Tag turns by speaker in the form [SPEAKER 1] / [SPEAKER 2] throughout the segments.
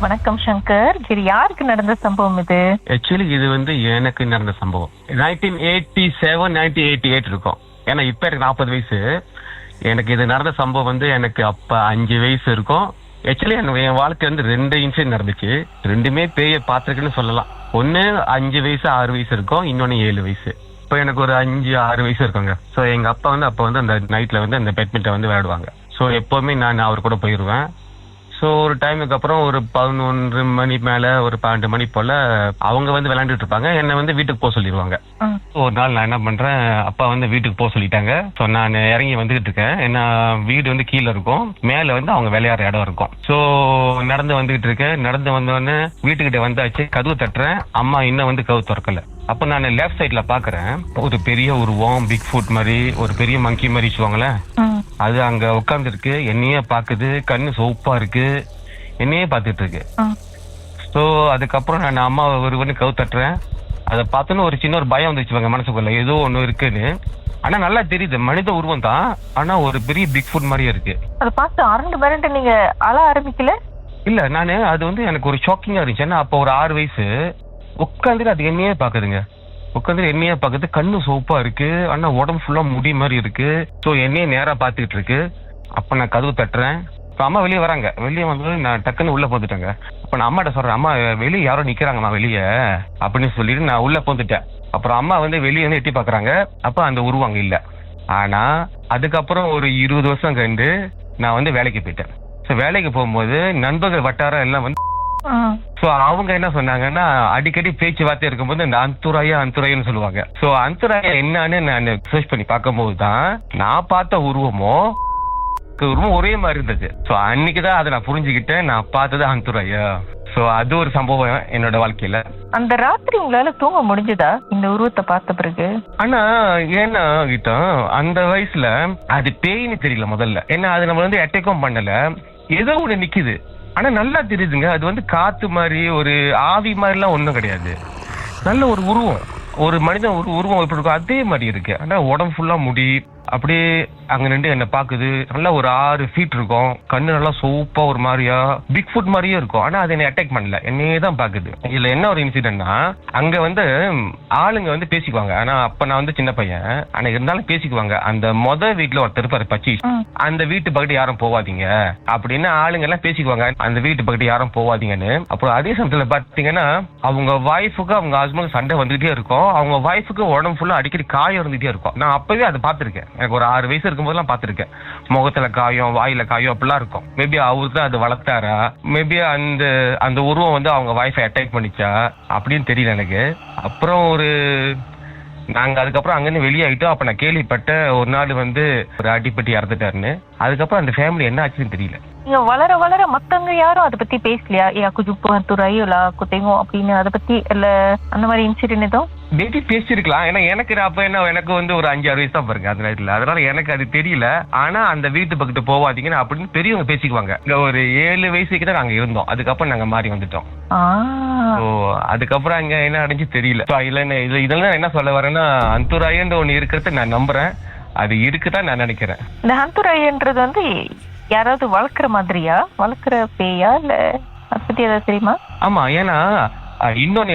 [SPEAKER 1] வணக்கம் சங்கர். இது யாருக்கு நடந்த சம்பவம் இது?
[SPEAKER 2] ஆக்சுவலி இது எனக்கு நடந்த சம்பவம் 1987 1988 இருக்கும். ஏன்னா இப்ப எனக்கு 40 வயசு. எனக்கு இது நடந்த சம்பவம் எனக்கு அப்ப 5 வயசு இருக்கும். ஆக்சுவலி என் வாழ்க்கை 2 இன்சிடென்ட் நடந்துச்சு. ரெண்டுமே பேய பாத்துருக்குன்னு சொல்லலாம். ஒன்னு 5 வயசு 6 வயசு இருக்கும், இன்னொன்னு 7 வயசு. இப்போ எனக்கு ஒரு 5-6 வயசு இருக்குங்க. ஸோ எங்க அப்பா அப்ப அந்த நைட்ல அந்த பேட்மிண்டன் விளையாடுவாங்க. ஸோ எப்பவுமே நான் அவர் கூட போயிருவேன். ஸோ ஒரு டைமுக்கு அப்புறம் ஒரு 11 மணி மேல ஒரு 12 மணி போல அவங்க விளையாண்டுட்டு இருப்பாங்க. என்னை வீட்டுக்கு போக சொல்லிடுவாங்க. ஒரு நாள் நான் என்ன பண்றேன், அப்பா வீட்டுக்கு போக சொல்லிட்டாங்க. ஸோ நான் இறங்கி வந்துகிட்டு இருக்கேன். ஏன்னா வீடு கீழே இருக்கும், மேல அவங்க விளையாடுற இடம் இருக்கும். ஸோ நடந்து வந்துகிட்டு இருக்கேன். நடந்து வந்தோடனே வீட்டுக்கிட்ட வந்தாச்சு. கதவு தட்டுறேன், அம்மா இன்னும் கதவு திறக்கல. அப்ப நான் லெஃப்ட் சைட்ல பாக்குறேன், ஒரு பெரிய உருவம், பிக் ஃபுட் மாதிரி, ஒரு பெரிய மங்கி மாதிரி சொல்லுவாங்களேன், அது அங்க உட்கார்ந்து இருக்கு. என்னையே பாக்குது, கண்ணு சோப்பா இருக்கு, என்னையே பாத்துட்டு இருக்கு. சோ அதுக்கப்புறம் நான் அம்மா ஒரு கவு தட்டுறேன். அதை பார்த்தோன்னு ஒரு சின்ன ஒரு பயம் வந்துச்சு மனசுக்குள்ள, ஏதோ ஒண்ணு இருக்குன்னு. ஆனா நல்லா தெரியுது, மனித உருவம் தான், ஆனா ஒரு பெரிய பிக் ஃபுட் மாதிரியே இருக்கு.
[SPEAKER 1] அதை பார்த்து அரண்டு மிரண்டு நீங்க அழ ஆரம்பிக்கல?
[SPEAKER 2] இல்ல, நானு அது எனக்கு ஒரு ஷாக்கிங்கா இருந்துச்சு. ஏன்னா அப்ப ஒரு 6 வயசு. உட்காந்துட்டு அது என்னையே பாக்குதுங்க. உட்காந்து என்னையே பாக்குது, கண்ணு சோப்பா இருக்கு, ஆனா உடம்பு ஃபுல்லா முடி மாதிரி இருக்கு. சோ என்னையே நேரா பாத்துக்கிட்டு இருக்கு. அப்ப நான் கதவு தட்டுறேன். அம்மா வெளியே வராங்க. வெளியே வந்து நான் டக்குன்னு உள்ள போந்துட்டேங்க. அப்ப நான் அம்மாட்ட சொல்றேன், அம்மா வெளியே யாரோ நிக்கிறாங்கம்மா வெளியே அப்படின்னு சொல்லிட்டு நான் உள்ள போந்துட்டேன். அப்புறம் அம்மா வெளியே எட்டி பாக்குறாங்க. அப்ப அந்த உருவம் இல்ல. ஆனா அதுக்கப்புறம் ஒரு 20 வருஷம் கண்டு நான் வேலைக்கு போயிட்டேன். சோ வேலைக்கு போகும்போது நண்பர்கள் வட்டாரம் எல்லாம் சோ அவங்க என்ன சொன்னாங்கன்னா, அடிக்கடி பேச்சுவார்த்தை இருக்கும்போது இந்த அந்துராயன்னு சொல்லுவாங்க. சோ அந்துராயா என்னன்னு நான் சர்ச் பண்ணி பார்க்கும்போது தான் நான் பார்த்த உருவமும் ஒரே மாதிரி இருந்தது. சோ அன்னைக்குதான் அதை நான் புரிஞ்சுக்கிட்டேன், நான் பார்த்தது அந்துராயா. சோ அது ஒரு சம்பவம் என்னோட வாழ்க்கையில.
[SPEAKER 1] அந்த ராத்திரி உங்களால தூங்க முடிஞ்சதா இந்த உருவத்தை பார்த்த பிறகு?
[SPEAKER 2] ஆனா ஏன்னா கிட்ட அந்த வயசுல அது பேய்னு தெரியல முதல்ல. ஏன்னா அது நம்ம அட்டாக்கும் பண்ணல, ஏதோ ஒண்ணு நிக்குது. ஆனா நல்லா தெரியுதுங்க, அது காத்து மாதிரி, ஒரு ஆவி மாதிரி எல்லாம் ஒண்ணும் கிடையாது. நல்ல ஒரு உருவம், ஒரு மனிதன் ஒரு உருவம் எப்படி இருக்கும் அதே மாதிரி இருக்கு. ஆனா உடம்பு ஃபுல்லா முடி, அப்படியே அங்க நின்று என்ன பாக்குது. நல்லா ஒரு 6 ஃபீட் இருக்கும், கண்ணு நல்லா சோப்பா ஒரு மாதிரியா பிக் ஃபுட் மாதிரியே இருக்கும். ஆனா அது என்ன அட்டாக் பண்ணல, என்னையே தான் பாக்குது. இதுல என்ன ஒரு இன்சிடென்ட்னா, அங்க ஆளுங்க பேசிக்குவாங்க. ஆனா அப்ப நான் சின்ன பையன், ஆனா இருந்தாலும் பேசிக்குவாங்க. அந்த வீட்டுல ஒருத்தர் இருப்பாரு பச்சி, அந்த வீட்டு பக்கத்து யாரும் போவாதீங்க அப்படின்னு ஆளுங்க எல்லாம் பேசிக்குவாங்க, அந்த வீட்டு பக்கத்து யாரும் போவாதீங்கன்னு. அப்புறம் அதே சமயத்துல பாத்தீங்கன்னா அவங்க வைஃபுக்கு அவங்க ஹஸ்பண்ட் சண்டை வந்துகிட்டே இருக்கும். அவங்க வைஃபுக்கு உடம்பு ஃபுல்லா அடிக்கடி காயம் இருந்துகிட்டே இருக்கும். நான் அப்பவே அதை பாத்திருக்கேன். எனக்கு ஒரு 6 வயசு இருக்கும்போதெல்லாம் பாத்திருக்கேன். முகத்துல காயம், வாயில காயம் அப்படிலாம் இருக்கும். மேபி அவரு தான் அது வளர்த்தாரா, மேபி அந்த உருவம் அவங்க வைஃபை அட்டாக் பண்ணிச்சா அப்படின்னு தெரியல எனக்கு. அப்புறம் நாங்க அதுக்கப்புறம் அங்கிருந்து வெளியாயிட்டோம். அப்ப நான் கேள்விப்பட்ட ஒரு நாள் ஒரு அடிப்பட்டி இறந்துட்டாருன்னு. அதுக்கப்புறம் அந்த ஃபேமிலி என்ன ஆச்சுன்னு தெரியல.
[SPEAKER 1] நீங்க வளர வளர மத்தவங்க யாரும் அதை பத்தி பேசலையா? குத்தையும் அப்படின்னு அதை பத்தி இல்ல அந்த மாதிரி இன்சிடென்ட் எதுவும்?
[SPEAKER 2] மேபி பேசிருக்கலாம். ஏன்னா எனக்கு எனக்கு ஒரு 5-6 வயசு தான் பாருங்க அந்த நேரத்துல. அதனால எனக்கு அது தெரியல. ஆனா அந்த வீட்டு பக்கத்து போவாதீங்கன்னு அப்படின்னு பெரியவங்க பேசிக்குவாங்க. ஒரு 7 வயசுக்கு தான் நாங்க இருந்தோம். அதுக்கப்புறம் நாங்க மாறி வந்துட்டோம். அதுக்கப்புறம் அங்க என்ன அடைஞ்சு தெரியல. இதெல்லாம் என்ன சொல்ல வரேன்னா, அந்துராயன்ற ஒண்ணு இருக்கிறத நான் நம்புறேன். அது இருக்குதான் நான் நினைக்கிறேன்.
[SPEAKER 1] இந்த அந்துராயன்றது யாராவது வளர்க்குற மாதிரியா, வளர்க்குற பேயா, இல்ல அதை பத்தி ஏதாவது தெரியுமா?
[SPEAKER 2] ஆமா, ஏன்னா இன்னொன்னு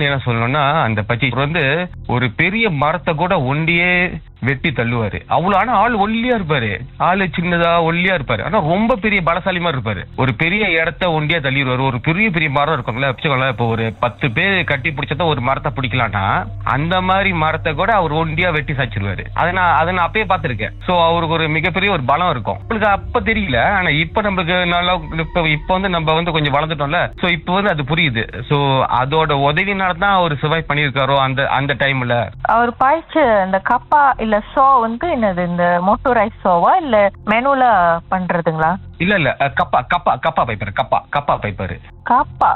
[SPEAKER 2] என்ன சொல்லணும்னா, அந்த பச்சி ஒரு பெரிய மரத்தை கூட ஒண்டியே வெட்டி தள்ளுவாரு. அவ்வளவு. ஆனா ஆள் ஒல்லியா இருப்பாரு, ஆளு சின்னதா ஒல்லியா இருப்பாரு, ஆனா ரொம்ப பெரிய பலசாலி மாதிரி இருப்பாரு. ஒரு பெரிய இடத்த ஒண்டியா தள்ளிடுவாரு. ஒரு பெரிய மரம் இருக்கும்ல, இப்போ ஒரு 10 பேர் கட்டி பிடிச்சத ஒரு மரத்தை பிடிக்கலாம்னா அந்த மாதிரி மரத்தை கூட அவர் ஒண்டியா வெட்டி சாச்சிருவாரு. அதை நான் அப்பயே பார்த்திருக்கேன். சோ அவருக்கு ஒரு மிகப்பெரிய ஒரு பலம் இருக்கும். உங்களுக்கு அப்ப தெரியல, ஆனா இப்ப நம்மளுக்கு நல்லா இப்ப நம்ம கொஞ்சம் வளர்ந்துட்டோம்ல. சோ இப்ப அது புரியுது. சோ அதோட உதவினாலதான் அவர் சர்வைவ் பண்ணிருக்காரோ அந்த டைம்ல.
[SPEAKER 1] அவர் பாய்ச்ச இந்த கப்பா இல்ல சோ என்னது, இந்த மோட்டோரைஸ் சோவா இல்ல மேனுவலா பண்றதுங்களா?
[SPEAKER 2] இல்ல கப்பா பைப்பர்.
[SPEAKER 1] காப்பா.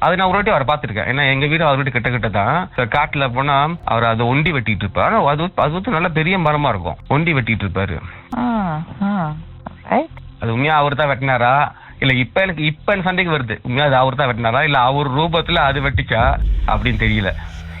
[SPEAKER 2] அது நான் ஒரு வாட்டி அவரை பாத்துருக்கேன். ஏன்னா எங்க வீடு அவர் வீட்டு கிட்ட தான். காட்டுல போனா அவர் அதை ஒண்டி வெட்டிட்டு இருப்பாரு. ஆனா அது நல்ல பெரிய மரமா இருக்கும், ஒண்டி வெட்டிட்டு இருப்பாரு. அது உண்மையா அவர் தான் வெட்டினாரா இல்ல இப்ப சண்டைக்கு வருது, உண்மையா அது அவர் தான் வெட்டினாரா இல்ல அவர் ரூபத்துல அது வெட்டிச்சா அப்படின்னு தெரியல.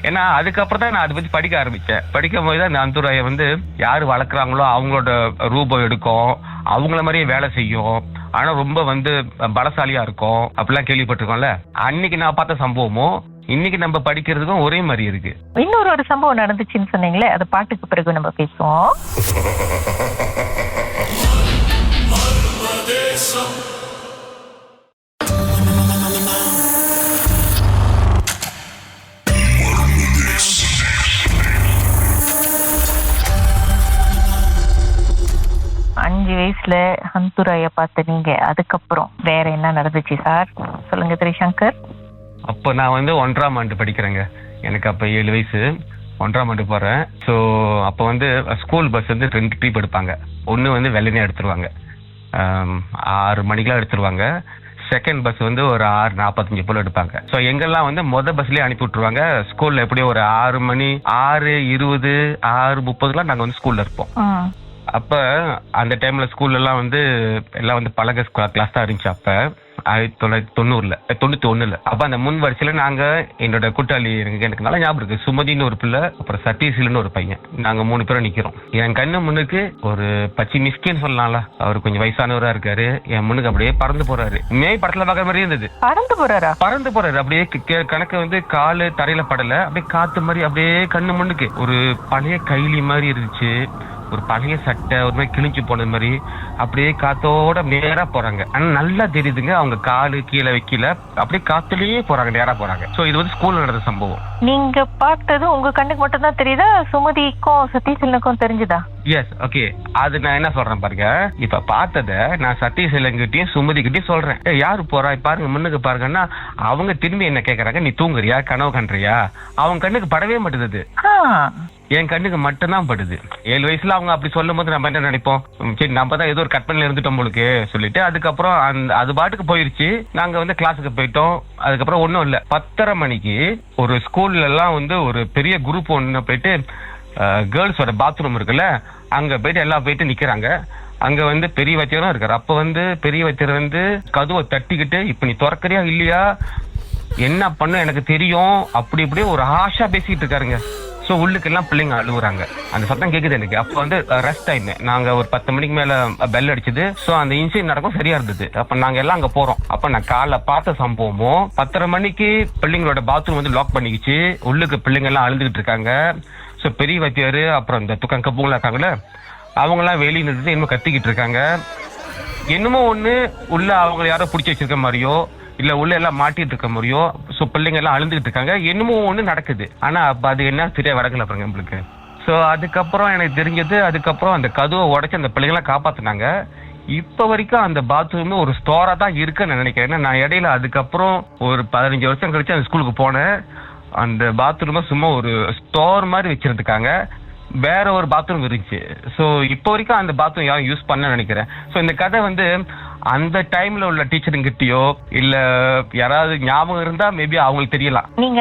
[SPEAKER 2] ஏன்னா அதுக்கப்புறம் தான் நான் அதை பத்தி படிக்க ஆரம்பிச்சேன். படிக்கும் போது தான் இந்த அந்துராயை யாரு வளர்க்குறாங்களோ அவங்களோட ரூபம் எடுக்கும், அவங்கள மாதிரியே வேலை செய்யும், ஆனா ரொம்ப வந்து பலசாலியா இருக்கும் அப்படிலாம் கேள்விப்பட்டிருக்கோம்ல. அன்னைக்கு நான் பார்த்த சம்பவமும் இன்னைக்கு நம்ம படிக்கிறதுக்கும் ஒரே மாதிரி இருக்கு.
[SPEAKER 1] இன்னொரு சம்பவம் நடந்துச்சுன்னு சொன்னீங்களே, அது பாட்டுக்கு பிறகு நம்ம பேசுவோம். 5 வயசுல ஹந்துராய பார்த்த நீங்க, அதுக்கப்புறம் வேற என்ன நடந்துச்சு சார்? சொல்லுங்க திரிசங்கர்.
[SPEAKER 2] அப்போ நான் வந்து 1ஆம் ஆண்டு படிக்கிறேங்க. எனக்கு அப்ப 7 வயசு. 1ஆம் ஆண்டு போறேன். ஸோ அப்போ வந்து ஸ்கூல் பஸ் வந்து 2 ட்ரிப் எடுப்பாங்க. ஒன்று வந்து வெள்ளனே எடுத்துருவாங்க, 6 மணிக்கெல்லாம் எடுத்துருவாங்க. செகண்ட் பஸ் வந்து ஒரு 6:45 போல எடுப்பாங்க. ஸோ எங்கெல்லாம் வந்து பஸ்லயே அனுப்பி விட்டுருவாங்க. ஸ்கூல்ல எப்படியும் ஒரு 6 மணி 6:20 6:30 நாங்க வந்து ஸ்கூல்ல இருப்போம். அப்ப அந்த டைம்ல ஸ்கூல்ல எல்லாம் வந்து பழக கிளாஸ் தான் இருந்துச்சு. அப்ப 1991. அப்ப அந்த முன் வரிசையில நாங்க என்னோட கூட்டாளி, எனக்கு நல்லா ஞாபகம் இருக்கு, சுமதினு ஒரு பிள்ளை, அப்புறம் சதீஷ்னு ஒரு பையன், நாங்க 3 பேரும் நிக்கிறோம். என் கண்ணு முன்னுக்கு ஒரு பச்சி மிஸ்கின்னு சொல்லலாம்ல, அவர் கொஞ்சம் வயசானவரா இருக்காரு. என் முன்னுக்கு அப்படியே பறந்து போறாரு. மேய் படத்துல பாக்குற மாதிரி இருந்தது. பறந்து போறாரு அப்படியே. கணக்கு வந்து காலு தரையில படல, அப்படியே காத்து மாதிரி அப்படியே கண்ணு முன்னுக்கு. ஒரு பழைய கைலி மாதிரி இருந்துச்சு, ஒரு பழைய சட்டை ஒரு மாதிரி கிழிஞ்சு போனது மாதிரி, அப்படியே காத்தோட நேரா போறாங்க. ஆனா நல்லா தெரியுதுங்க, அவங்க காலு கீழே வைக்கல, அப்படியே காத்துலயே போறாங்க, நேரா போறாங்க. சோ இது வந்து ஸ்கூல்ல நடந்த சம்பவம்.
[SPEAKER 1] நீங்க பார்த்தது உங்க கண்ணுக்கு மட்டும் தான் தெரியுதா, சுமதிக்கும் சதீஷ்க்கும் தெரிஞ்சுதா?
[SPEAKER 2] Yes, okay. அது நான் என்ன சொல்றேன் பாருங்க, இப்ப பார்த்தத நான் சதீஷ்கிட்டையும் சுமதி கிட்டையும் சொல்றேன். யாரு போறா பாருங்க, முன்னுக்கு பாருங்கன்னா அவங்க திரும்பி என்ன கேக்குறாங்க, நீ தூங்குறியா, கனவு கண்றியா? அவங்க கண்ணுக்கு படவே மாட்டுது, என் கண்ணுக்கு மட்டும்தான் படுது. 7 வயசுல அவங்க அப்படி சொல்லும் போது நம்ம என்ன நினைப்போம், சரி நம்ம தான் ஏதோ ஒரு கற்பனையில இருந்துட்டோம் உங்களுக்கு சொல்லிட்டு, அதுக்கப்புறம் அது பாட்டுக்கு போயிருச்சு. நாங்க வந்து கிளாஸுக்கு போயிட்டோம். அதுக்கப்புறம் ஒன்னும் இல்ல, 10:30 மணிக்கு ஒரு ஸ்கூல்ல எல்லாம் வந்து ஒரு பெரிய குரூப் ஒண்ணு போயிட்டு, கேர்ள்ஸோட பாத்ரூம் இருக்குல்ல, அங்க போயிட்டு எல்லாம் போயிட்டு நிக்கிறாங்க. அங்க வந்து பெரிய வைத்தியரும் இருக்காரு. அப்ப வந்து பெரிய வைத்தியர் வந்து கதவை தட்டிக்கிட்டு, இப்ப நீ திறக்கறியா இல்லையா, என்ன பண்ண எனக்கு தெரியும், அப்படி இப்படி ஒரு ஆஷா பேசிட்டு இருக்காருங்க. சோ உள்ளுக்கெல்லாம் பிள்ளைங்க அழுகுறாங்க, அந்த சத்தம் கேக்குது எனக்கு. அப்ப வந்து ரெஸ்ட் டைம், நாங்க ஒரு 10 மணிக்கு மேல பெல் அடிச்சது. சோ அந்த இன்சிடென்ட் நடக்கும் சரியா இருந்தது. அப்ப நாங்க எல்லாம் அங்க போறோம். அப்ப நான் காலைல பார்த்த சம்பவமும், 10:30 மணிக்கு பிள்ளைங்களோட பாத்ரூம் வந்து லாக் பண்ணிக்கிச்சு, உள்ளுக்கு பிள்ளைங்க எல்லாம் அழுதுகிட்டு இருக்காங்க. சோ பெரிய வைத்தியாரு அப்புறம் இந்த துக்கம் கப்புங்களா இருக்காங்களே, அவங்க எல்லாம் வெளியே நின்று என்னமோ கத்திக்கிட்டு இருக்காங்க. என்னமோ ஒண்ணு உள்ள அவங்க யாரோ பிடிச்சி வச்சிருக்க மாதிரியோ, இல்ல உள்ள எல்லாம் மாட்டிட்டு இருக்க மாதிரியோ. சோ பிள்ளைங்க எல்லாம் அழுந்துகிட்டு இருக்காங்க, என்னமோ ஒண்ணு நடக்குது. ஆனா அப்ப அது என்ன சரியா வரக்கல பாருங்க நம்மளுக்கு. சோ அதுக்கப்புறம் எனக்கு தெரிஞ்சது, அதுக்கப்புறம் அந்த கதவை உடைச்சு அந்த பிள்ளைங்களை காப்பாத்தினாங்க. இப்ப வரைக்கும் அந்த பாத்ரூம் ஒரு ஸ்டோரா தான் இருக்குன்னு நினைக்கிறேன். நான் இடையில அதுக்கப்புறம் ஒரு 15 வருஷம் கழிச்சு அந்த ஸ்கூலுக்கு போனேன். அந்த பாத்ரூம் சும்மா ஒரு ஸ்டோர் மாதிரி வச்சிருக்காங்க, வேற ஒரு பாத்ரூம் இருந்துச்சு. சோ இப்போ வரைக்கும் அந்த பாத்ரூம் யாரும் யூஸ் பண்ண நினைக்கிறேன். சோ இந்த கதை வந்து அந்த டைம்ல உள்ள டீச்சருங்கிட்டயோ இல்ல யாராவது ஞாபகம் இருந்தா மேபி அவங்களுக்கு தெரியலாம்.
[SPEAKER 1] நீங்க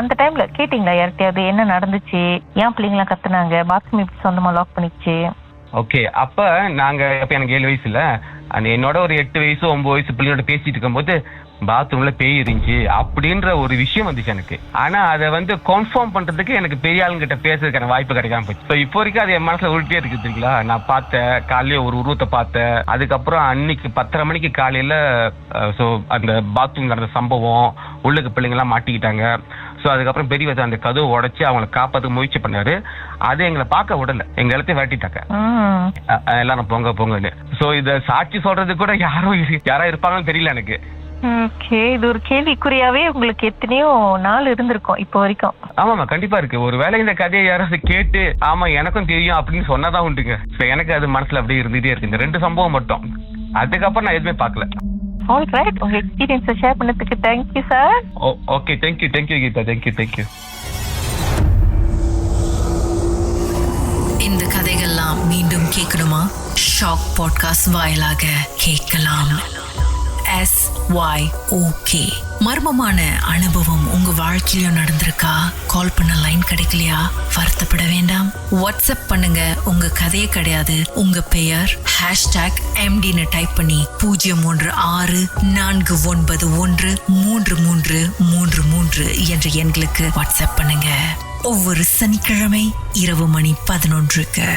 [SPEAKER 1] அந்த டைம்ல கேட்டீங்களா யார்கிட்டயாவது என்ன நடந்துச்சு, ஏன் பிள்ளைங்களா கத்துனாங்க, பாத்ரூம் இப்படி சொந்தமா லாக் பண்ணிச்சு?
[SPEAKER 2] ஓகே, அப்ப எனக்கு 7 வயசுல, என்னோட ஒரு 8 வயசு 9 வயசு பிள்ளையோட பேசிட்டு இருக்கும்போது பாத்ரூம்ல பேய் இருந்துச்சு அப்படின்ற ஒரு விஷயம் வந்துச்சு எனக்கு. ஆனா அதை வந்து கன்ஃபார்ம் பண்றதுக்கு எனக்கு பெரிய ஆளுங்கிட்ட பேசுறதுக்கான வாய்ப்பு கிடைக்காம போச்சு. இப்போ வரைக்கும் அது என் மனசுல உருட்டே இருக்கு தெரியுங்களா. நான் பார்த்தேன், காலையில ஒரு உருவத்தை பார்த்தேன். அதுக்கப்புறம் அன்னைக்கு 10:30 மணிக்கு காலையில அந்த பாத்ரூம் நடந்த சம்பவம், உள்ளுக்கு பிள்ளைங்க எல்லாம் மாட்டிக்கிட்டாங்க. சோ அதுக்கப்புறம் பெரிய வச்சு அந்த கதவை உடைச்சு அவங்களை காப்பாற்ற முயற்சி பண்ணாரு. அது எங்களை பார்க்க விடல, எங்க எல்லாத்தையும் விரட்டிட்டாங்க, எல்லாரும் போங்க போங்கன்னு. சோ இத சாட்சி சொல்றது கூட யாரா இருப்பாங்கன்னு தெரியல எனக்கு.
[SPEAKER 1] ஓகே, இது ஒரு கேள்விக்குறியாவே உங்களுக்கு எத்தனையோ நாள் இருந்திருக்கும் இப்போ வரைக்கும்.
[SPEAKER 2] ஆமாமா, கண்டிப்பா இருக்கு. ஒரு வேளை இந்த கதையை யாராவது கேட்டு ஆமா எனக்கும் தெரியும் அப்படின்னு சொன்னதான் உண்டுங்க. எனக்கு அது மனசுல அப்படியே இருந்துட்டே இருக்கு, இந்த 2 சம்பவம் மட்டும். அதுக்கப்புறம் நான் எதுவுமே பார்க்கல.
[SPEAKER 1] ஆல்ரைட், உங்க எக்ஸ்பீரியன்ஸை ஷேர் பண்ணதுக்கு thank you sir.
[SPEAKER 2] Okay, thank you Geetha, thank you.
[SPEAKER 3] இந்த கதைகள்லாம் மீண்டும் கேட்கணுமா? ஷாக் பாட்காஸ்ட் வாயிலாக கேட்கலாம். SYOK. மர்மமான அனுபவம் உங்க வாழ்க்கையில நடந்திருக்கா? கால் பண்ண லைன் கிடைக்கலையா? வருத்தப்பட வேண்டாம், வாட்ஸ்அப் பண்ணுங்க. உங்க கதையே கிடையாது, உங்க பெயர் #MDன்னு டைப் பண்ணி 0364913333 என்ற எண்களுக்கு வாட்ஸ்அப் பண்ணுங்க. ஒவ்வொரு சனிக்கிழமை இரவு மணி 11க்கு.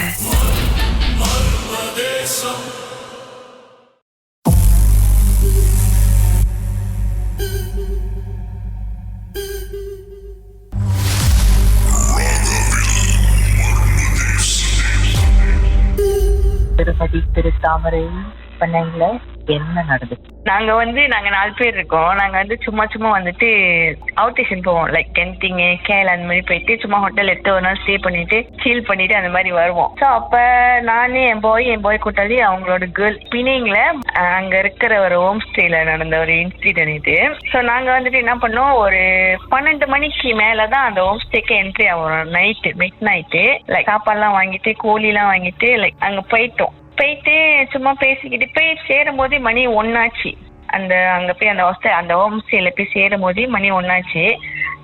[SPEAKER 4] கண்ணாடி திருத்தாமரை பண்ணீங்கள, என்ன நடந்துச்சு?
[SPEAKER 5] நாங்க 4 பேர் இருக்கோம். நாங்க சும்மா வந்துட்டு அவுட் ஸ்டேஷன் போவோம். லைக் கென்டிங், கேல் அந்த மாதிரி போயிட்டு சும்மா ஹோட்டல் எடுத்து ஒரு நாள் ஸ்டே பண்ணிட்டு சீல் பண்ணிட்டு அந்த மாதிரி வருவோம். ஸோ அப்ப நானே என் பாய் கூட்டாளி அவங்களோட கேர்ள் பிணைங்கள அங்க இருக்கிற ஒரு ஹோம் ஸ்டேல நடந்த ஒரு இன்சிடென்ட் இது. ஸோ நாங்க என்ன பண்ணோம், ஒரு 12 மணிக்கு மேலதான் அந்த ஹோம் ஸ்டேக்கு என்ட்ரி ஆகும். மிட் நைட்டு லைக் சாப்பாடுலாம் வாங்கிட்டு கோழிலாம் வாங்கிட்டு லைக் அங்க போயிட்டு சும்மா பேசிக்கிட்டு போய் சேரும் போதே மணி 1 ஆச்சு. அங்க போய் அந்த ஹோம் ஸ்டேல போய் சேரும் போதே மணி 1 ஆச்சு.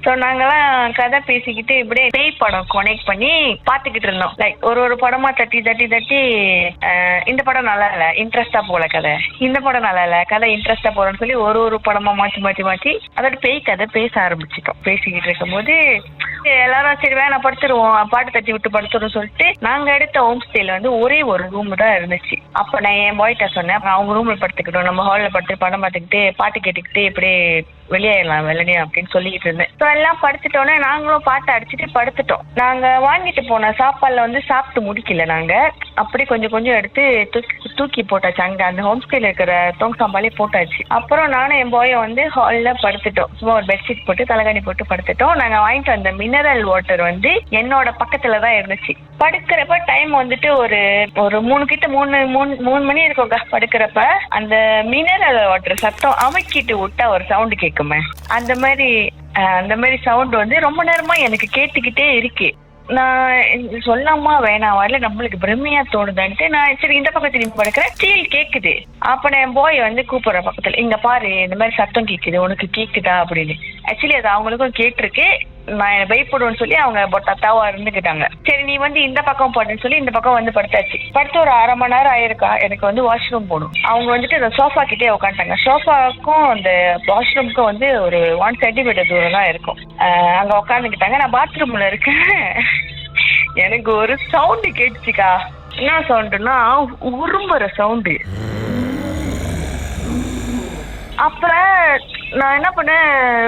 [SPEAKER 5] ஸோ நாங்கெல்லாம் கதை பேசிக்கிட்டு இப்படியே பேய் படம் கனெக்ட் பண்ணி பாத்துக்கிட்டு இருந்தோம். லைக் ஒரு படமா தட்டி இந்த படம் நல்லா இல்ல, இன்ட்ரெஸ்டா போல கதை, இந்த படம் நல்லா இல்ல, கதை இன்ட்ரெஸ்டா போறோம்னு சொல்லி ஒரு படமா மாற்றி அதோட பேய் கதை பேச ஆரம்பிச்சிட்டோம். பேசிக்கிட்டு இருக்கும் போது எல்லாரும் சரி வேணா படுத்துருவோம், பாட்டு தட்டி விட்டு படுத்துரும் சொல்லிட்டு நாங்க எடுத்த ஹோம் ஸ்டேல ஒரே ஒரு ரூம் தான் இருந்துச்சு. அப்ப நான் என் பாய்கிட்ட சொன்னேன், அவங்க ரூம்ல படுத்துக்கிட்டோம், நம்ம ஹால்ல படுத்து படம் பார்த்துக்கிட்டு பாட்டு கேட்டுக்கிட்டு இப்படியே வெளியாயிடலாம் வெள்ளனியா அப்படின்னு சொல்லிக்கிட்டு இருந்தேன். ஸோ எல்லாம் படுத்துட்டோன்னே நாங்களும் பாட்டு அடிச்சுட்டு படுத்துட்டோம். நாங்க வாங்கிட்டு போன சாப்பாடுல சாப்பிட்டு முடிக்கல. நாங்க அப்படி கொஞ்சம் எடுத்து தூக்கி போட்டாச்சு. அங்க அந்த ஹோம் ஸ்டேல இருக்கிற தோங்க சாம்பாலே போட்டாச்சு. அப்புறம் நானும் என் பாயும் ஹால்ல படுத்துட்டோம். சும்மா ஒரு பெட்ஷீட் போட்டு தலைகாணி போட்டு படுத்துட்டோம். நாங்க வாங்கிட்டு வந்த மினரல் வாட்டர் என்னோட பக்கத்துலதான் இருந்துச்சு. படுக்கிறப்ப டைம் ஒரு 3 மணி இருக்குங்க. படுக்கிறப்ப அந்த மினரல் வாட்டர் சத்தம் அமைக்கிட்டு விட்டா ஒரு சவுண்ட் கேக்குமே, அந்த மாதிரி சவுண்ட் ரொம்ப நேரமா எனக்கு கேட்டுக்கிட்டே இருக்கு. நான் சொல்லாமா வேணாம் வரல, நம்மளுக்கு பிரம்மையா தோணுதான்ட்டு நான் சரி இந்த பக்கம் திரும்பி படுக்கிறேன். ஸ்டீல் கேக்குது. அப்ப நான் என் பாய் கூப்பிடுற பக்கத்துல, இங்க பாரு இந்த மாதிரி சத்தம் கேக்குது, உனக்கு கேக்குதா அப்படின்னு. ஆக்சுவலி அது அவங்களுக்கும் கேட்டிருக்கு. நான் பயப்படுவேன்னு சொல்லி அவங்க தத்தாவா இருந்துக்கிட்டாங்க. சரி நீ இந்த பக்கம் படுன்னு சொல்லி இந்த பக்கம் படுத்தாச்சு. படுத்து ஒரு 1/2 மணி நேரம் ஆயிருக்கா. எனக்கு வாஷ்ரூம் போகணும். அவங்க அந்த சோஃபா கிட்டே உட்காந்துட்டாங்க. சோஃபாக்கும் அந்த வாஷ்ரூமுக்கும் ஒரு 1 சென்டிமீட்டர் தூரம் தான் இருக்கும். அங்க உட்காந்துக்கிட்டாங்க. நான் பாத்ரூம்ல இருக்கேன். எனக்கு ஒரு சவுண்டு கேட்டுச்சுக்கா. என்ன சவுண்டுன்னா உரும்புற சவுண்டு. அப்புறம் நான் என்ன பண்ணேன்,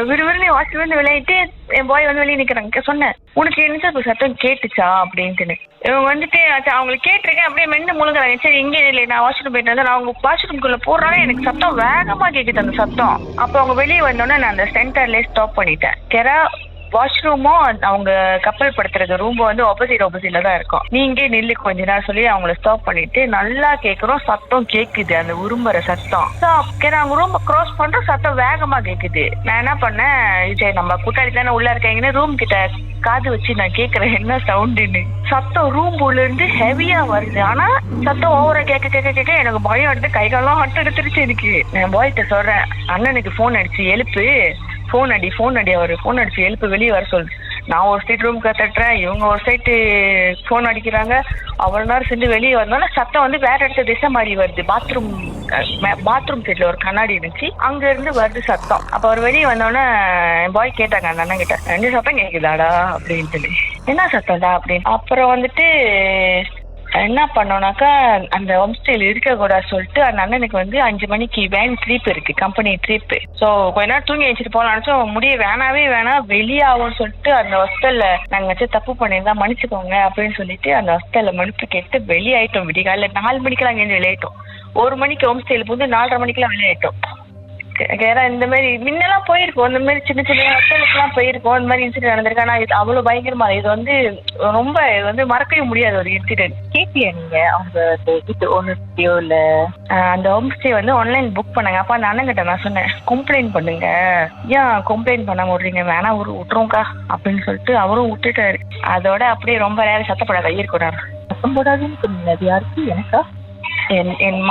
[SPEAKER 5] விறுவிறுன்னு வாஷ்ரூம் விளையாட்டு என் பாய் வெளியே நிக்கிறாங்க. சொன்னேன், உனக்கு என்ன சத்தம் கேட்டுச்சா அப்படின்ட்டு. இவங்க அவங்களுக்கு கேட்டிருக்கேன். அப்படியே மென்னு முழுங்குறாங்க. சரி இங்கே இல்லை, நான் வாஷ்ரூம் போயிட்டு வந்தேன். நான் அவங்க வாஷ்ரூம்குள்ள போடுறாங்க. எனக்கு சத்தம் வேகமா கேக்குது அந்த சத்தம். அப்ப அவங்க வெளியே வந்தோடனே நான் அந்த சென்டர்லயே ஸ்டாப் பண்ணிட்டேன். வாஷ்ரூமும் அவங்க கப்பல் படுத்துறது ரூம் ஆப்போசிட்ல தான் இருக்கும். நீ இங்கே நில்லு கொஞ்ச நேரம் சொல்லி அவங்கள ஸ்டாப் பண்ணிட்டு நல்லா கேக்குறோம். சத்தம் கேக்குது, அந்த உரும்புற சத்தம். அவங்க ரூம் கிராஸ் பண்ற சத்தம் வேகமா கேக்குது. நான் என்ன பண்ணேன், சரி நம்ம கூட்டாளி தானே உள்ள இருக்காங்கன்னு ரூம் கிட்ட காது வச்சு நான் கேக்குறேன் என்ன சவுண்டுன்னு. சத்தம் ரூம் உள்ள இருந்து ஹெவியா வருது. ஆனா சத்தம் ஓவரா கேட்க எனக்கு பயம் எடுத்து கைகாலம் ஹட்டு எடுத்துருச்சு. எனக்கு நான் பாய்கிட்ட சொல்றேன், அண்ணனுக்கு போன் அடிச்சு எழுப்பு, போன் அடி அவர் போன் அடிச்சு எழுப்பு, வெளியே வர சொல்லு. நான் ஒரு சைட் ரூம் தட்டுறேன், இவங்க ஒரு சைட்டு போன் அடிக்கிறாங்க. அவ்வளவு நேரம் செஞ்சு வெளியே வந்தோன்னா சத்தம் வேற இடத்த திசை மாதிரி வருது. பாத்ரூம் சைட்ல ஒரு கண்ணாடி இருந்துச்சு, அங்க இருந்து வருது சத்தம். அப்ப அவர் வெளியே வந்தோடனே என் பாய் கேட்டாங்க அந்த அண்ணன் கிட்ட, 2 சத்தம் கேக்குதாடா அப்படின்ட்டு. என்ன சத்தம்டா அப்படின்னு. அப்புறம் என்ன பண்ணோம்னாக்கா அந்த ஹோம் ஸ்டேல இருக்க கூடாது சொல்லிட்டு அந்த அண்ணனுக்கு 5 மணிக்கு வேன் ட்ரிப் இருக்கு, கம்பெனி ட்ரிப். ஸோ கொஞ்ச நேரம் தூங்கி வச்சுட்டு போலான்னு முடிய வேணாம் வெளியே ஆகும்னு சொல்லிட்டு அந்த ஹாஸ்டல்ல நாங்க தப்பு பண்ணியிருந்தா மன்னிச்சுக்கோங்க அப்படின்னு சொல்லிட்டு அந்த ஹாஸ்டல்ல மன்னிப்பு கேட்டு வெளியாயிட்டோம். விடிகால 4 மணிக்கெல்லாம் அங்கேருந்து வெளியாயிட்டோம். 1 மணிக்கு ஹோம் ஸ்டேல போது 4:30 மணிக்கெல்லாம் வெளியாயிட்டோம். இந்த மாதிரி முன்னெல்லாம் போயிருக்கோம், இந்த மாதிரி சின்ன ஹாஸ்டலுக்கு எல்லாம் போயிருக்கோம். இந்த மாதிரி இன்சிடென்ட் நடந்திருக்கு. ஆனா இது அவ்வளவு பயங்கரமா, இது ரொம்ப மறக்கவே முடியாத ஒரு இன்சிடென்ட்.
[SPEAKER 4] கேட்டியா நீங்க அவங்க வீட்டு ஓனர்ஸ்டையோ இல்ல?
[SPEAKER 5] அந்த ஹோம் ஸ்டே ஆன்லைன் புக் பண்ணாங்க. அப்ப அந்த அண்ணன் கிட்ட நான் சொன்னேன், கம்ப்ளைண்ட் பண்ணுங்க. ஏன் கம்ப்ளைண்ட் பண்ணாம விடுறீங்க, வேணா விட்டுருவோம்க்கா அப்படின்னு சொல்லிட்டு அவரும் விட்டுட்டாரு. அதோட அப்படியே ரொம்ப நேரம் சத்தப்படாத ஈர்க்கூடாரு.
[SPEAKER 4] சத்தம் போடாதுன்னு சொன்னீங்க, அது யாருக்கு? எனக்கா?
[SPEAKER 5] என்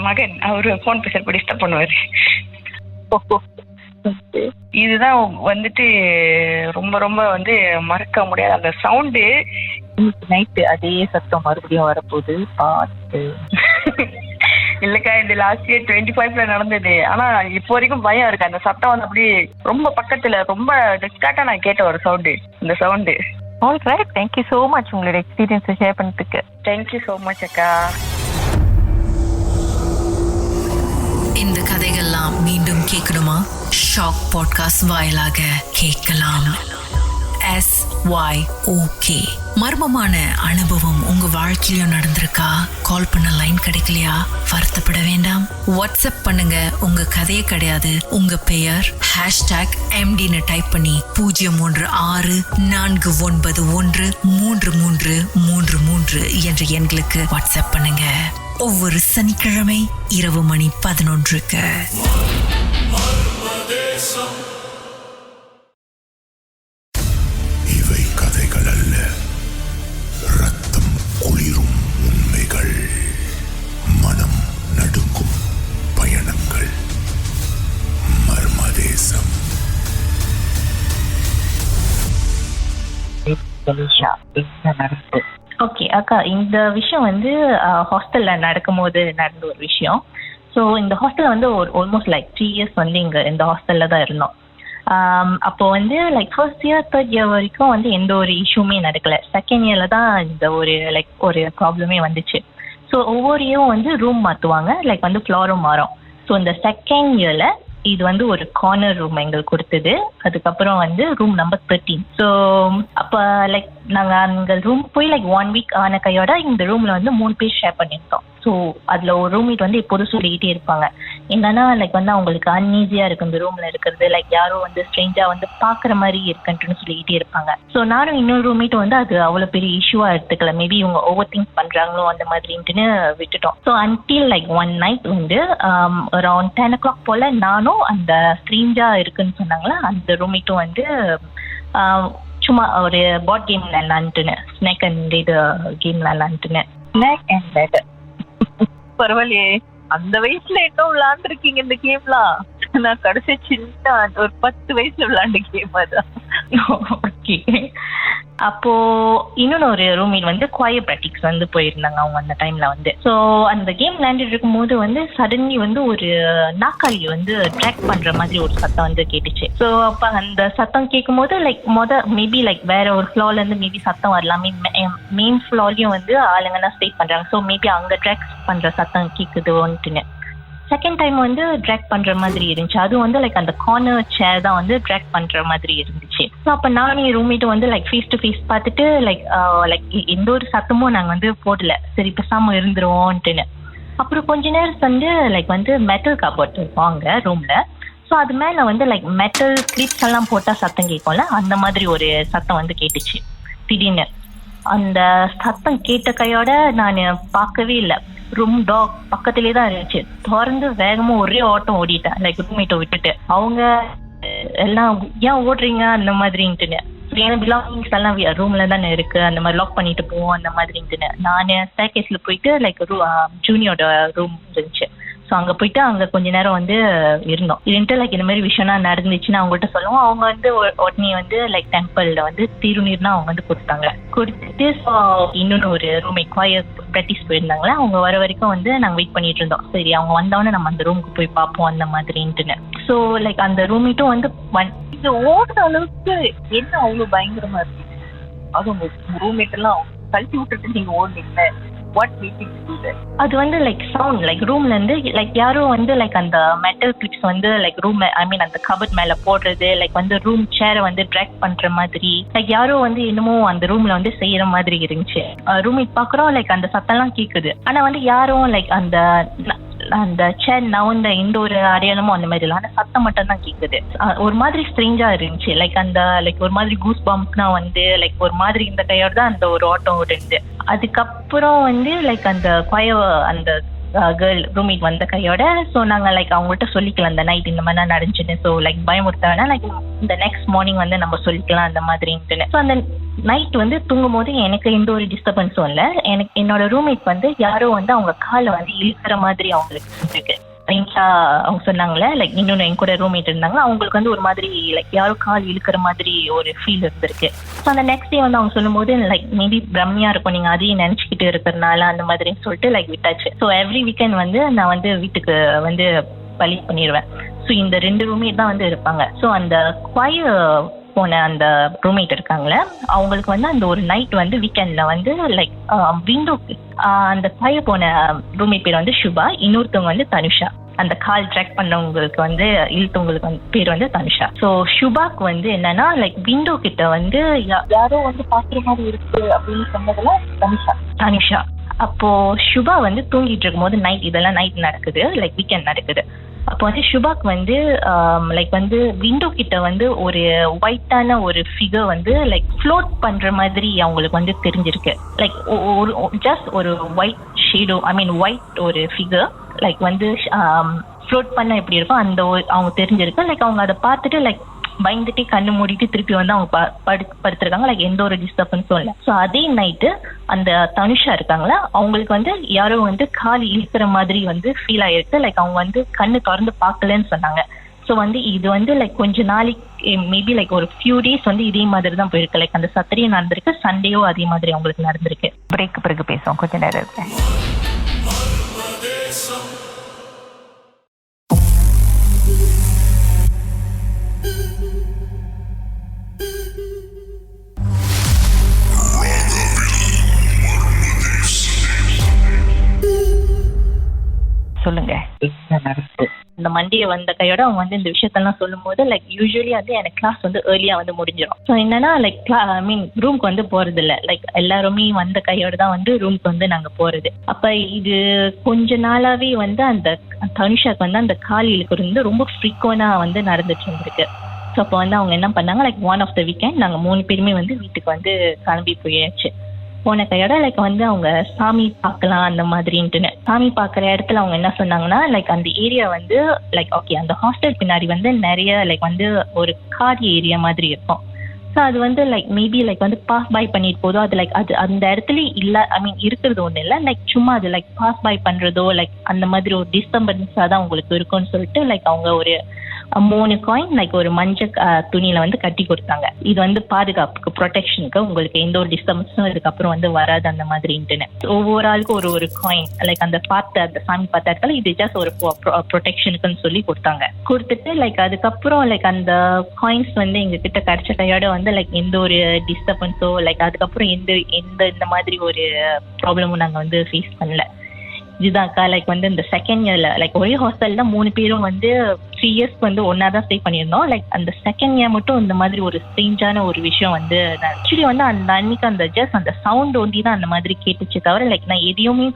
[SPEAKER 5] மகன் அவரு போன் பேசுறப்ப டிஸ்டர்ப் பண்ணுவாரு. இதுதான் ரொம்ப ரொம்ப மறக்க முடியாது அந்த சவுண்டு.
[SPEAKER 4] நைட்டு அதே சத்தம் மறுபடியும் வரப்போகுது பார்த்து.
[SPEAKER 5] இல்லக்கா, இது லாஸ்ட் இயர் 25ல நடந்தது. ஆனா இப்போ வரைக்கும் பயம் இருக்கு. அந்த சத்தம் அப்படி ரொம்ப பக்கத்துல ரொம்ப டிஸ்கார்ட்டா நான் கேட்ட ஒரு சவுண்டு, இந்த sound.
[SPEAKER 1] Alright, thank you so much உங்களோட எக்ஸ்பீரியன்ஸை ஷேர் பண்ணதுக்கு.
[SPEAKER 5] தேங்க்யூ ஸோ மச் அக்கா.
[SPEAKER 3] இந்த கதைகள்லாம் மீண்டும் கேட்கணுமா? ஷாக் பாட்காஸ்ட் வாயிலாக கேட்கலாம். மர்மமான அனுபவம் உங்க வாழ்க்கையிலும் நடந்திருக்கா? கால் பண்ண லைன் கிடைக்கலையா? வருத்தப்பட வேண்டாம். வாட்ஸ்அப் பண்ணுங்க. உங்க கதையே கிடையாது, உங்க பெயர் #MDன்னு டைப் பண்ணி 0364913333 என்ற எண்களுக்கு வாட்ஸ்அப் பண்ணுங்க. ஒவ்வொரு சனிக்கிழமை இரவு மணி 11க்கு.
[SPEAKER 6] இவை கதைகள் அல்ல, ரத்தம் குளிரும் உண்மைகள், மனம் நடுங்கும் பயணங்கள். மர்மதேசம்.
[SPEAKER 4] என்ன நடந்தது?
[SPEAKER 1] ஓகே அக்கா, இந்த விஷயம் வந்து ஹாஸ்டல்ல நடக்கும்போது நடந்த ஒரு விஷயம். ஸோ இந்த ஹாஸ்டல்ல வந்து ஒரு ஆல்மோஸ்ட் லைக் 3 years வந்து இங்க இந்த ஹாஸ்டல்ல தான் இருந்தோம். அப்போ வந்து like first year third year வரைக்கும் வந்து எந்த ஒரு இஷ்யூமே நடக்கல. செகண்ட் இயர்ல தான் இந்த ஒரு லைக் ஒரு ப்ராப்ளமே வந்துச்சு. ஸோ ஒவ்வொரு இயரும் வந்து ரூம் மாற்றுவாங்க, லைக் வந்து ஃப்ளோரும் மாறும். ஸோ இந்த செகண்ட் இயர்ல இது வந்து ஒரு கார்னர் ரூம் எங்களுக்கு கொடுத்தது. அதுக்கப்புறம் வந்து ரூம் நம்பர் 13. ஸோ அப்போ லைக் நாங்கள் அந்த ரூம் போய் லைக் 1 week ஆன கையோட இந்த ரூம்ல வந்து 3 பேர் ஷேர் பண்ணியிருந்தோம். ஸோ அதில் ஒரு ரூம்மேட் வந்து எப்போதும் சொல்லிக்கிட்டே இருப்பாங்க, என்னன்னா லைக் வந்து அவங்களுக்கு அன்ஈஸியா இருக்கு இந்த ரூம்ல இருக்கிறது, லைக் யாரும் வந்து ஸ்ட்ரேஞ்சா வந்து பாக்குற மாதிரி இருக்குன்னு சொல்லிக்கிட்டே இருப்பாங்க. ஸோ நானும் இன்னொரு ரூம்மேட் வந்து அது அவ்வளவு பெரிய இஷ்யூவா எடுத்துக்கல, மேபி இவங்க ஓவர் திங்க் பண்றாங்களோ அந்த மாதிரின்ட்டுன்னு விட்டுட்டோம். So until like one night வந்து அரௌண்ட் 10 o'clock போல நானும் அந்த ஸ்ட்ரேஞ்சா இருக்குன்னு சொன்னாங்களா அந்த ரூம்மேட்டும் வந்து சும்மா ஒரு போர்ட் கேம் விளையாண்டுன்னு, ஸ்னேக் அண்ட் கேம் விளையாண்டுன்னு.
[SPEAKER 4] ஸ்னேக் அண்ட் லேடர் பரவாயில்லையே, அந்த வயசுல என்ன விளையாண்டுருக்கீங்க இந்த கேம்லாம்? நான் கடைசி சின்ன ஒரு 10 வயசுல விளையாண்ட கேம் அதான்.
[SPEAKER 1] ஓகே, அப்போ இன்னொன்னு ஒரு ரூம்மேட் வந்து குவாயர் பிராக்டிக்ஸ் வந்து போயிருந்தாங்க அவங்க அந்த டைம்ல வந்து. ஸோ அந்த கேம் விளையாண்டுட்டு இருக்கும் போது வந்து சடன்லி வந்து ஒரு நாக்காளி வந்து ட்ராக் பண்ற மாதிரி ஒரு சத்தம் வந்து கேட்டுச்சு. ஸோ அப்ப அந்த சத்தம் கேட்கும் போது லைக் மேபி லைக் வேற ஒரு ஃப்ளோர்ல இருந்து மேபி சத்தம் வரலாம். மெயின் ஃப்ளோர்லயும் வந்து ஆளுங்க தான் ஸ்டே பண்றாங்க. ஸோ மேபி அங்க ட்ராக் பண்ற சத்தம் கேக்குதுன்ட்டுன்னு செகண்ட் டைம் வந்து ட்ராக் பண்ற மாதிரி இருந்துச்சு. அது வந்து லைக் அந்த கார்னர் சேர் தான் வந்து ட்ராக் பண்ற மாதிரி இருந்துச்சு. ஸோ அப்ப நானும் என் ரூம்மேட்டும் வந்து லைக் ஃபேஸ் டு ஃபேஸ் பார்த்துட்டு லைக் எந்த ஒரு சத்தமும் நாங்க வந்து போடல, சரி பேசாம இருந்துருவோம்ட்டுன்னு. அப்புறம் கொஞ்ச நேரம் வந்து லைக் வந்து மெட்டல் கபோர்ட் இருப்பாங்க ரூம்ல. ஸோ அது மேல வந்து லைக் மெட்டல் கிளிப்ஸ் எல்லாம் போட்டா சத்தம் கேட்கும்ல, அந்த மாதிரி ஒரு சத்தம் வந்து கேட்டுச்சு. திடீர்னு அந்த சத்தம் கேட்ட கையோட நான் பார்க்கவே இல்லை, ரூம் டாக் பக்கத்திலே தான் இருந்துச்சு. திறந்து வேகமா ஒரே ஓட்டம் ஓடிட்டேன் லைக் ரூம்மேட்டை விட்டுட்டு. அவங்க எல்லாம் ஏன் ஓடுறீங்க அந்த மாதிரின்ட்டுன்னு, ஏன்னா பிலாங்கிங்ஸ் எல்லாம் ரூம்ல தானே இருக்கு, அந்த மாதிரி லாக் பண்ணிட்டு போவோம் அந்த மாதிரின்ட்டுன்னு. நான் ஸ்டேர்கேஸ்ல போயிட்டு லைக் ஜூனியோட ரூம் இருந்துச்சு. ஸோ அங்கே போயிட்டு அங்கே கொஞ்ச நேரம் வந்து இருந்தோம். இருந்துட்டு லைக் இந்த மாதிரி விஷயம்லாம் நடந்துச்சுன்னு அவங்கள்ட்ட சொல்லுவோம். அவங்க வந்து உடனே வந்து லைக் டெம்பிள்ல வந்து திருநீர்னா அவங்க வந்து கொடுத்தாங்க. கொடுத்துட்டு ஸோ இன்னொன்று ஒரு ரூம்மேட் குவாயர் ப்ராக்டிஸ் போயிருந்தாங்களே, அவங்க வர வரைக்கும் வந்து நாங்கள் வெயிட் பண்ணிட்டு இருந்தோம். சரி அவங்க வந்தவொடனே நம்ம அந்த ரூமுக்கு போய் பார்ப்போம் அந்த மாதிரின்ட்டுன்னு. ஸோ லைக் அந்த ரூம்மேட்டும் வந்து
[SPEAKER 4] இந்த ஓடுற அளவுக்கு என்ன அவ்வளவு பயங்கரமா இருக்கு? அது உங்க ரூம்மேட் எல்லாம் கழட்டி விட்டுட்டு நீங்க ஓடுனீங்க.
[SPEAKER 1] அது வந்து லைக் சவுண்ட் லைக் ரூம்ல இருந்து லைக் யாரும் வந்து லைக் அந்த மெட்டல் கிளிப்ஸ் வந்து லைக் ரூம் ஐ மீன் அந்த கபர்ட் மேல போடுறது, லைக் வந்து ரூம் சேரை வந்து ட்ராக் பண்ற மாதிரி, லைக் யாரும் வந்து என்னமோ அந்த ரூம்ல வந்து செய்யற மாதிரி இருந்துச்சு. ரூம்மேட் பாக்குறோம் லைக் அந்த சத்தம் எல்லாம் கேக்குது, ஆனா வந்து யாரும் லைக் அந்த சேர் நவுந்த எந்த ஒரு அடையாளமும் அந்த மாதிரி இல்லை, ஆனா சத்தம் மட்டும் தான் கேக்குது. ஒரு மாதிரி ஸ்ட்ரேஞ்சா இருந்துச்சு. லைக் அந்த லைக் ஒரு மாதிரி கூஸ் பம்ப்னா வந்து லைக் ஒரு மாதிரி இந்த கையோட தான் அந்த ஒரு ஓட்டம் ஓடுது. அதுக்கப்புறம் வந்து லைக் அந்த அந்த கேர்ள் ரூம்மேட் வந்த கையோட ஸோ நாங்கள் லைக் அவங்கள்ட்ட சொல்லிக்கலாம் அந்த நைட் இந்த மாதிரி நடந்துச்சுன்னு. ஸோ லைக் பயமுறுத்த வேணா லைக் இந்த நெக்ஸ்ட் மார்னிங் வந்து நம்ம சொல்லிக்கலாம் அந்த மாதிரின்ட்டுன்னு. ஸோ அந்த நைட் வந்து தூங்கும் போது எனக்கு எந்த ஒரு டிஸ்டர்பன்ஸும் இல்லை. எனக்கு என்னோட ரூம்மேட் வந்து யாரோ வந்து அவங்க காலை வந்து இழுக்கிற மாதிரி அவங்களுக்கு இருக்கு. அவங்க சொன்னாங்களே லைக் இன்னொன்று என் கூட ரூம்மேட் இருந்தாங்க, அவங்களுக்கு வந்து ஒரு மாதிரி லைக் யாரோ கால் இழுக்கிற மாதிரி ஒரு ஃபீல் இருந்திருக்கு. ஸோ அந்த நெக்ஸ்ட் டே வந்து அவங்க சொல்லும் போது லைக் மேபி பிரம்மையா இருக்கும், நீங்க அதையும் நினைச்சுக்கிட்டு இருக்கிறதுனால அந்த மாதிரின்னு சொல்லிட்டு லைக் விட்டாச்சு. ஸோ எவ்ரி வீக்கெண்ட் வந்து நான் வந்து வீட்டுக்கு வந்து பலி பண்ணிடுவேன். ஸோ இந்த 2 ரூம்மேட் தான் வந்து இருப்பாங்க. ஸோ அந்த போன அந்த ரூம்மேட் இருக்காங்களே அவங்களுக்கு வந்து அந்த ஒரு நைட் வந்து வீக்கெண்ட்ல வந்து லைக் விண்டோக்கு அந்த பைய போன ரூம்மேட் பேர் வந்து சுபா, இன்னொருத்தவங்க வந்து தனுஷா. அந்த கால் ட்ராக் பண்ணவங்களுக்கு வந்து இழுத்தவங்களுக்கு வந்து பேர் வந்து தனுஷா. ஸோ சுபாக்கு வந்து என்னன்னா லைக் விண்டோ கிட்ட வந்து யாரோ வந்து பாக்குற மாதிரி இருக்கு அப்படின்னு சொன்னதுல தனுஷா. அப்போ சுபா வந்து தூங்கிட்டு இருக்கும் போது இதெல்லாம் நைட் நடக்குது, லைக் வீக்கெண்ட் நடக்குது. அப்போ வந்து சுபாக்கு வந்து லைக் வந்து விண்டோ கிட்ட வந்து ஒரு ஒயிட்டான ஒரு ஃபிகர் வந்து லைக் ஃப்ளோட் பண்ற மாதிரி அவங்களுக்கு வந்து தெரிஞ்சிருக்கு. லைக் ஒரு ஜஸ்ட் ஒரு ஒயிட் ஷேடோ, ஒயிட் ஒரு ஃபிகர் லைக் வந்து ஃப்ளோட் பண்ண எப்படி இருக்கும் அந்த அவங்க தெரிஞ்சிருக்கு. லைக் அவங்க அதை பார்த்துட்டு லைக் பயந்துட்டு கண்ணு மூடிட்டு திருப்பி வந்து அவங்க படுத்திருக்காங்க. லைக் எந்த ஒரு டிஸ்டர்பன்ஸும் இல்லை. ஸோ அதே நைட்டு அந்த தனுஷா இருக்காங்களா, அவங்களுக்கு வந்து யாரோ வந்து கால் இழுக்கிற மாதிரி வந்து ஃபீல் ஆயிருக்கு. லைக் அவங்க வந்து கண்ணு திறந்து பார்க்கலன்னு சொன்னாங்க. ஸோ வந்து இது வந்து லைக் கொஞ்ச நாளைக்கு மேபி லைக் ஒரு ஃபியூ டேஸ் வந்து இதே மாதிரி தான் போயிருக்கு. லைக் அந்த சத்திரியும் நடந்திருக்கு, சண்டேயோ அதே மாதிரி அவங்களுக்கு நடந்திருக்கு.
[SPEAKER 4] பிரேக் பிறகு பேசுவோம் கொஞ்ச நேரம் இருக்கு. சொல்லுங்க.
[SPEAKER 1] இந்த மண்டே வந்த கையோட அவங்க வந்து இந்த விஷயத்தெல்லாம் சொல்லும் போது லைக் யூஸ்வலி வந்து எனக்கு கிளாஸ் வந்து ஏர்லியா வந்து முடிஞ்சிடும். ஸோ என்னன்னா லைக் ரூம்க்கு வந்து போறது இல்லை. லைக் எல்லாருமே வந்த கையோட தான் வந்து ரூம்க்கு வந்து நாங்க போறது. அப்ப இது கொஞ்ச நாளாவே வந்து அந்த தனுஷாக்கு வந்து அந்த கால் இழுக்கிறது வந்து ரொம்ப ஃப்ரீக்வெண்டா வந்து நடந்துட்டு இருந்திருக்கு. ஸோ அப்போ வந்து அவங்க என்ன பண்ணாங்க, like one of the weekend நாங்க 3 பேருமே வந்து வீட்டுக்கு வந்து கிளம்பி போயாச்சு. போன கையோட லைக் வந்து அவங்க சாமி பார்க்கலாம் அந்த மாதிரின்ட்டுன்னு சாமி பார்க்குற இடத்துல அவங்க என்ன சொன்னாங்கன்னா, லைக் அந்த ஏரியா வந்து லைக் ஓகே அந்த ஹாஸ்டல் பின்னாடி வந்து நிறைய லைக் வந்து ஒரு கார் ஏரியா மாதிரி இருக்கும். ஸோ அது வந்து லைக் மேபி லைக் வந்து பாஸ் பை பண்ணிட்டு போதோ அது லைக் அது அந்த இடத்துல இல்லை, இருக்கிறது ஒன்றும் இல்லை. லைக் சும்மா அது லைக் பாஸ் பை பண்ணுறதோ லைக் அந்த மாதிரி ஒரு டிஸ்டர்பன்ஸாக தான் உங்களுக்கு இருக்கும்னு சொல்லிட்டு லைக் அவங்க ஒரு 3 காயின் லைக் ஒரு மஞ்சள் துணியில வந்து கட்டி கொடுத்தாங்க. இது வந்து பாதுகாப்புக்கு, ப்ரொடெக்ஷனுக்கு, உங்களுக்கு எந்த ஒரு டிஸ்டர்பன்ஸும் இதுக்கப்புறம் வந்து வராது அந்த மாதிரின்ட்டுன்னு. ஒவ்வொரு ஆளுக்கும் ஒரு காயின் லைக் அந்த சாமி பார்த்த இடத்துல இது ஜஸ்ட் ஒரு ப்ரொடெக்ஷனுக்குன்னு சொல்லி கொடுத்துட்டு லைக் அதுக்கப்புறம் லைக் அந்த காயின்ஸ் வந்து எங்க கிட்ட கிடைச்ச கையோட வந்து லைக் எந்த ஒரு டிஸ்டர்பன்ஸோ லைக் அதுக்கப்புறம் இந்த மாதிரி ஒரு ப்ராப்ளமும் நாங்க வந்து ஃபேஸ் பண்ணல. இதுதான்க்கா லைக் வந்து இந்த செகண்ட் இயர்ல லைக் ஒரே ஹாஸ்டல்ல 3 பேரும் வந்து 3 இயர்ஸ்க்கு வந்து ஒன்னா தான் ஸ்டே பண்ணியிருந்தோம். லைக் அந்த செகண்ட் இயர் மட்டும் இந்த மாதிரி ஒரு ஸ்ட்ரேஞ்சான ஒரு விஷயம் வந்து ஆக்சுவலி வந்து அந்த அன்னைக்கு அந்த ஜஸ்ட் அந்த சவுண்ட் ஒண்டி தான் அந்த மாதிரி கேட்டுச்சு தவிர லைக் நான் எதையுமே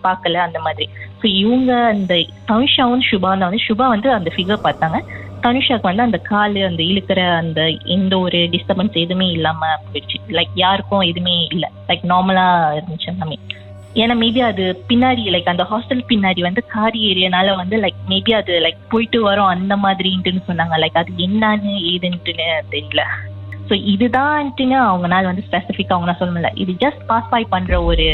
[SPEAKER 1] பார்க்கல அந்த மாதிரி. ஸோ இவங்க அந்த தனுஷாவும் சுபா வந்து அந்த ஃபிகர் பார்த்தாங்க. தனுஷாக்கு வந்து அந்த கால் அந்த இழுக்கிற அந்த எந்த ஒரு டிஸ்டர்பன்ஸ் எதுவுமே இல்லாம போயிடுச்சு. லைக் யாருக்கும் எதுவுமே இல்லை, லைக் நார்மலா இருந்துச்சு எல்லாமே. ஏன்னா மேபி அது பின்னாடி லைக் அந்த ஹாஸ்டல் பின்னாடி வந்து காரி ஏரியானால வந்து லைக் மேபி அது லைக் போயிட்டு வரும் அந்த மாதிரின்ட்டுன்னு சொன்னாங்க. லைக் அது என்னன்னு ஏதுன்ட்டுன்னு தெரியல. ஸோ இதுதான்ட்டுன்னு அவங்கனால வந்து ஸ்பெசிஃபிக்கா அவங்க சொல்ல முடியல. இது ஜஸ்ட் பாஸ் பை பண்ற ஒரு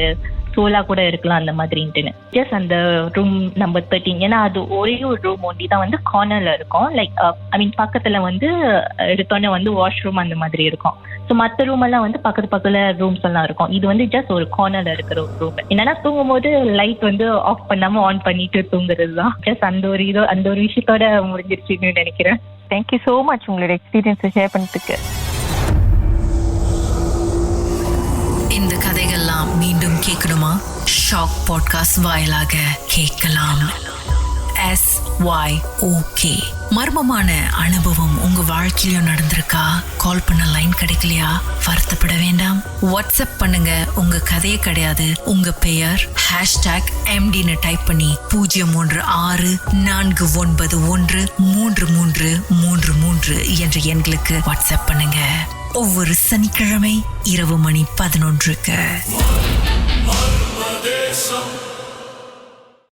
[SPEAKER 1] சோலா கூட இருக்கலாம் அந்த மாதிரின்ட்டுன்னு. ஜஸ்ட் அந்த ரூம் நம்பர் 13 ஏன்னா அது ஒரே ஒரு ரூம் ஒண்டி தான் வந்து கார்னர்ல இருக்கும். லைக் பக்கத்துல வந்து எடுத்தோன்னே வந்து வாஷ்ரூம் அந்த மாதிரி இருக்கும். ஸோ மற்ற ரூம் எல்லாம் வந்து பக்கத்துல ரூம்ஸ் எல்லாம் இருக்கும். இது வந்து ஜஸ்ட் ஒரு கார்னர்ல இருக்கிற ஒரு ரூம். என்னன்னா தூங்கும் போது லைட் வந்து ஆஃப் பண்ணாம ஆன் பண்ணிட்டு தூங்குறது தான். ஜஸ்ட் அந்த ஒரு விஷயத்தோட முடிஞ்சிருச்சுன்னு நினைக்கிறேன்.
[SPEAKER 4] தேங்க்யூ ஸோ மச் உங்களோட எக்ஸ்பீரியன்ஸை ஷேர் பண்ணதுக்கு.
[SPEAKER 3] இந்த கதைகள்லாம் மீண்டும் கேட்கணுமா? ஷாக் பாட்காஸ்ட் வாயிலாக கேட்கலாம். SYOK. மர்மமான அனுபவம் உங்க வாழ்க்கையிலும் நடந்திருக்கா? கால் பண்ண லைன் கிடைக்கலையா? வருத்தப்பட வேண்டாம். வாட்ஸ்அப் பண்ணுங்க. உங்க கதையே கிடையாது, உங்க பெயர் #MDன்னு டைப் பண்ணி 0364913333 என்ற எண்களுக்கு வாட்ஸ்அப் பண்ணுங்க. ஒவ்வொரு சனிக்கிழமை இரவு மணி 11க்கு.